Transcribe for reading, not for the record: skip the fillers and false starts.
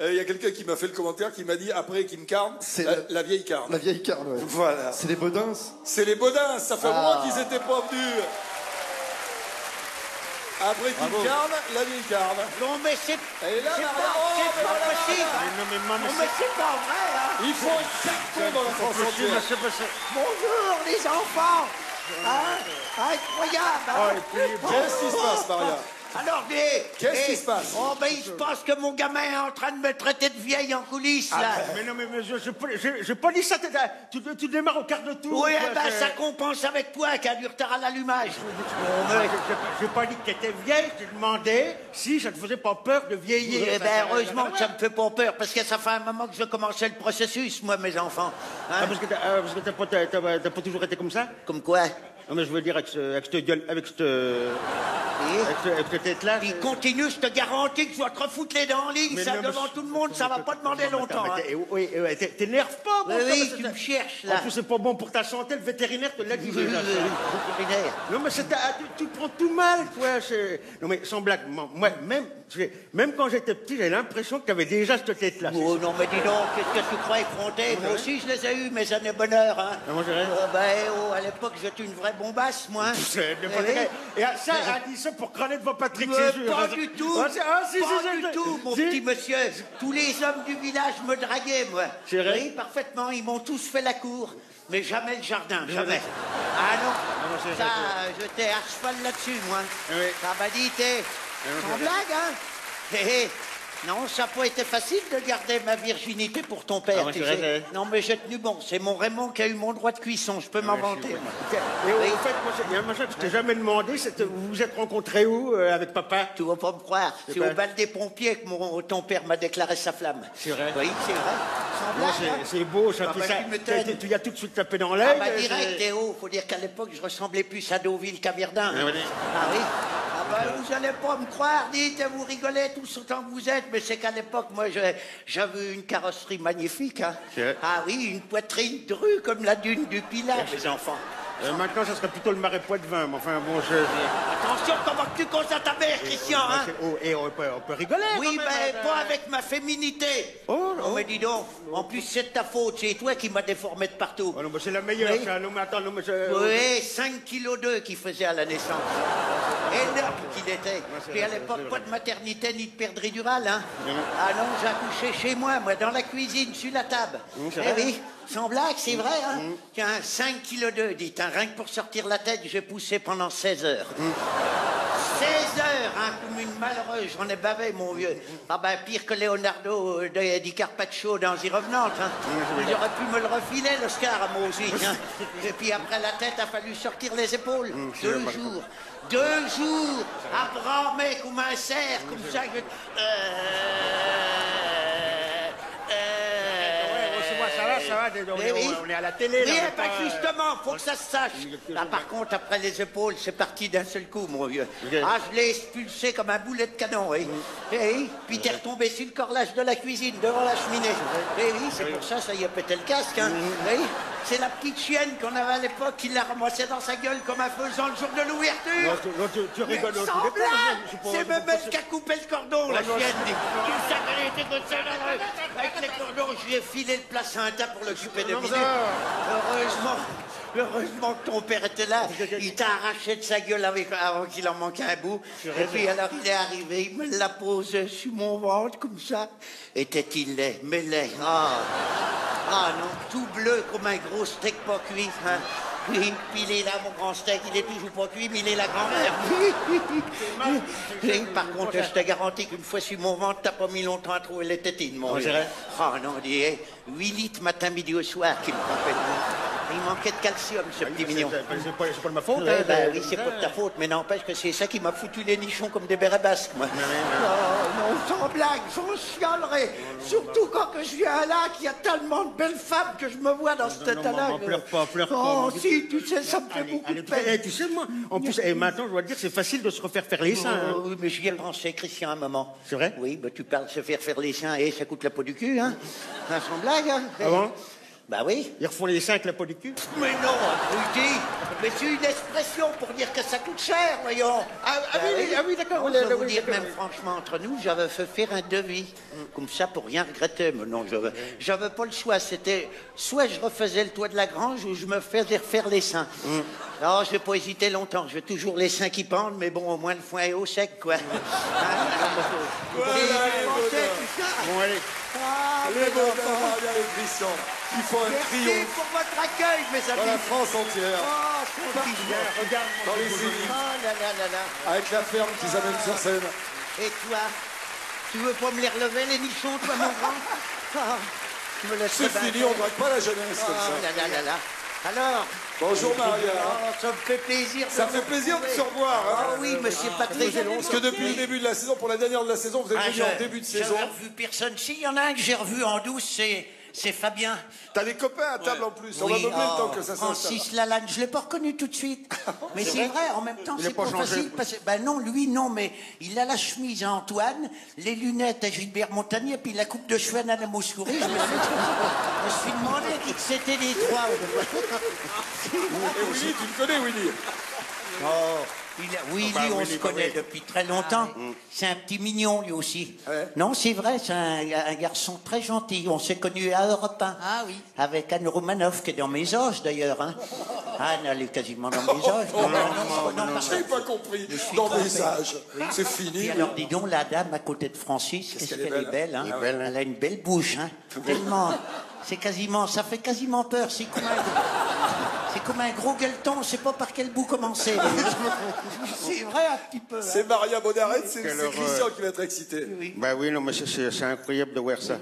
Il y a quelqu'un qui m'a fait le commentaire qui m'a dit après qu'il me carne, la vieille carne. La vieille carne, ouais. Voilà. C'est les Baudins. C'est les Baudins, ça fait un moment qu'ils étaient pas venus. Après qu'il me carne, la vieille carne. Non mais c'est pas possible. Non mais c'est pas vrai, hein. Il faut un carton dans la France entière. Bonjour les enfants. Hein? Incroyable. Hein? Qu'est-ce qui se passe, Maria? Alors, qu'est-ce qui se passe? Oh, ben, il se passe que mon gamin est en train de me traiter de vieille en coulisses, là. Mais non, mais je pas dit ça. Tu démarres au quart de tour. Oui, ben, ça compense avec toi qui a du retard à l'allumage. J'ai pas dit que t'étais vieille, je t'ai demandé si ça te faisait pas peur de vieillir. Eh ben, heureusement que ça me fait pas peur, parce que ça fait un moment que je commençais le processus, moi, mes enfants. Hein? Parce que t'as pas toujours été comme ça? Comme quoi? Non, mais je veux dire, avec cette gueule, avec cette tête-là. Il continue, je te garantis que je vais te refoutre les dents en ligne, ça devant tout le monde, ça va pas demander longtemps. Oui, t'énerves pas, bon. Oui, tu me cherches, là. En plus, c'est pas bon pour ta santé, le vétérinaire te l'a dit. Non, mais tu prends tout mal, toi. Non, mais sans blague, moi, même quand j'étais petit, j'avais l'impression que t'avais déjà cette tête-là. Oh, non, mais dis donc, qu'est-ce que tu crois effronter? Moi aussi, je les ai eus, mes années bonheur, hein. Moi, à l'époque, j'étais une vraie bombasse, moi. Et ça, a dit ça pour crâner devant Patrick Séjur. Pas du tout. Pas du tout, mon petit monsieur. Tous les hommes du village me draguaient, moi. C'est vrai? Oui, parfaitement. Ils m'ont tous fait la cour. Mais jamais le jardin, jamais. Ah non, ça, j'étais à cheval là-dessus, moi. Oui. Ça m'a dit, t'es sans blague, hein? Hé, hé. Non, ça n'a pas été facile de garder ma virginité pour ton père, tu sais. Non, mais j'ai tenu bon. C'est mon Raymond qui a eu mon droit de cuisson. Je peux m'inventer. Et au fait, moi, il y a un machin que je t'ai jamais demandé. Vous vous êtes rencontrés où avec papa? Tu vas pas me croire. C'est au bal des pompiers que ton père m'a déclaré sa flamme. C'est vrai? Oui, c'est vrai. Sans blague, hein. C'est beau, ça. Tu y as tout de suite tapé dans l'œil. Ah bah direct, Théo. Faut dire qu'à l'époque, je ressemblais plus à Deauville qu'à Verdun. Ah oui? Ah bah, vous allez pas me croire, dites, vous rigolez tous autant que vous êtes, mais c'est qu'à l'époque, moi, j'avais une carrosserie magnifique, hein. Ah oui, une poitrine drue comme la dune du Pilat, mes enfants. Maintenant, ça serait plutôt le marais Poitevin, mais enfin, bon, Attention, comment tu causes à ta mère, Christian, hein? Et on peut rigoler, oui, mais pas avec ma féminité. Oh, non. Mais dis donc, en plus, c'est de ta faute, c'est toi qui m'as déformé de partout. Oh non, mais c'est la meilleure, ça. Non, mais attends, non, mais oui, 5,2 kg qu'il faisait à la naissance. Énorme qu'il était. Puis à l'époque, pas de maternité ni de père péridurale, hein? Ah non, j'ai accouché chez moi, dans la cuisine, sur la table. Eh oui, sans blague, c'est vrai, hein? Tiens, 5,2 kg, dites, hein, rien que pour sortir la tête, j'ai poussé pendant 16 heures. 16 heures, hein, comme une malheureuse, j'en ai bavé, mon vieux. Ah ben, pire que Leonardo di Carpaccio dans Y Revenante, hein. J'aurais pu me le refiler, l'Oscar, à moi aussi, hein. Et puis après la tête, a fallu sortir les épaules. 2 jours, à bramer comme un cerf, comme ça. Ça va, on est à la télé. Oui, pas justement, faut que ça se sache. Là, par contre, après les épaules, c'est parti d'un seul coup, mon vieux. Ah, je l'ai expulsé comme un boulet de canon, oui. Et puis t'es retombé sur le corlage de la cuisine, devant la cheminée. Et oui, c'est pour ça, ça y a pété le casque, hein. Oui, c'est la petite chienne qu'on avait à l'époque qui l'a ramassé dans sa gueule comme un faisan le jour de l'ouverture. Tu rigoles. Sans blague, c'est même elle qui a coupé le cordon, la chienne. Tu sais qu'elle était comme ça, avec les cordons, je lui ai filé le placenta pour l'occuper de minutes. Heureusement que ton père était là. Il t'a arraché de sa gueule avant qu'il en manquait un bout. Et puis alors il est arrivé, il me l'a posé sur mon ventre comme ça. Était-il laid? Mais laid. Ah non, tout bleu comme un gros steak pas cuit. Hein. Oui, puis il est là, mon grand steak, il est toujours pas cuit, mais il est la grand-mère. Par contre, je te garantis qu'une fois sur mon ventre, t'as pas mis longtemps à trouver les tétines, mon vieux. Oh non, dis, 8 litres matin, midi au soir qu'il me rappelle. Il manquait de calcium, ce petit mignon. C'est pas de ma faute, hein? Oui, c'est pas de ta faute, mais n'empêche que c'est ça qui m'a foutu les nichons comme des bérets basques, moi. Non, sans blague, j'en chialerai. Surtout quand que je viens là, qu'il y a tellement de belles femmes que je me vois dans cet état-là. Pleure pas. Oh, si, tu sais, ça me fait beaucoup de peine. Tu sais, moi, en plus, maintenant, je dois te dire, c'est facile de se refaire faire les seins. Oui, mais j'y ai pensé, Christian, un moment. C'est vrai? Oui, tu parles de se faire les seins et ça coûte la peau du cul, hein. Sans blague, hein. Ah bon? Bah oui. Ils refont les seins avec la peau du cul. Mais non, abruti. Mais c'est une expression pour dire que ça coûte cher, voyons. Oui, d'accord. Je vais vous dire, même franchement, entre nous, j'avais fait faire un devis. Comme ça, pour rien regretter. Mais non, j'avais pas le choix. C'était soit je refaisais le toit de la grange ou je me faisais refaire les seins. Non, je vais pas hésiter longtemps. Je veux toujours les seins qui pendent, mais bon, au moins le foin est au sec, quoi. Bon, allez. Les beaux Maria et Christian, qui font un Merci triomphe pour votre accueil, mes dans la amis. France entière, Oh, Regarde. dans les élites, oh là là là là. avec la ferme qu'ils amènent sur scène. Et toi, tu veux pas me les relever, les nichons, toi, mon grand? Oh, tu me laisses C'est fini, on drague pas la jeunesse Oh comme ça. là là là là. Alors? Bonjour Maria. Oh, ça me fait plaisir. Ça fait plaisir de se revoir. Ah Hein, oui, monsieur Patrick. parce que depuis le début de la saison, pour la dernière de la saison, vous êtes venu en début de saison. J'avais revu personne. Si, il y en a un que j'ai revu en douce, c'est Fabien. T'as des copains à table en plus. On va Oui, meubler le temps que ça s'installe. Francis Lalanne, je l'ai pas reconnu tout de suite. Mais c'est vrai, en même temps, Il est c'est pas pas changé. facile. Parce que, ben non, lui, non, mais il a la chemise à Antoine, les lunettes à Gilbert Montagnier, puis la coupe de cheveux à Nana Mouskouri. Je me suis demandé qui c'était les trois. Et Willy, tu le connais, Willy? Willy, on se connaît depuis très longtemps. C'est un petit mignon, lui aussi. Ouais. Non, c'est vrai, c'est un garçon très gentil. On s'est connus à Europe 1. Ah oui. Avec Anne Romanoff, qui est dans mes âges, d'ailleurs. Hein. Anne, elle est quasiment dans mes âges. J'ai pas compris. Dans mes âges. C'est Puis fini. alors, dis donc, la dame à côté de Francis, qu'est-ce qu'elle est belle, hein. Elle a une belle bouche, hein. Tellement. C'est quasiment, ça fait quasiment peur. C'est comme un gros gueuleton, on sait pas par quel bout commencer. C'est vrai, un petit peu. Hein. C'est Maria Bonaret, c'est Quelle Christian qui va être excité. Bah oui, non, mais c'est incroyable de voir ça.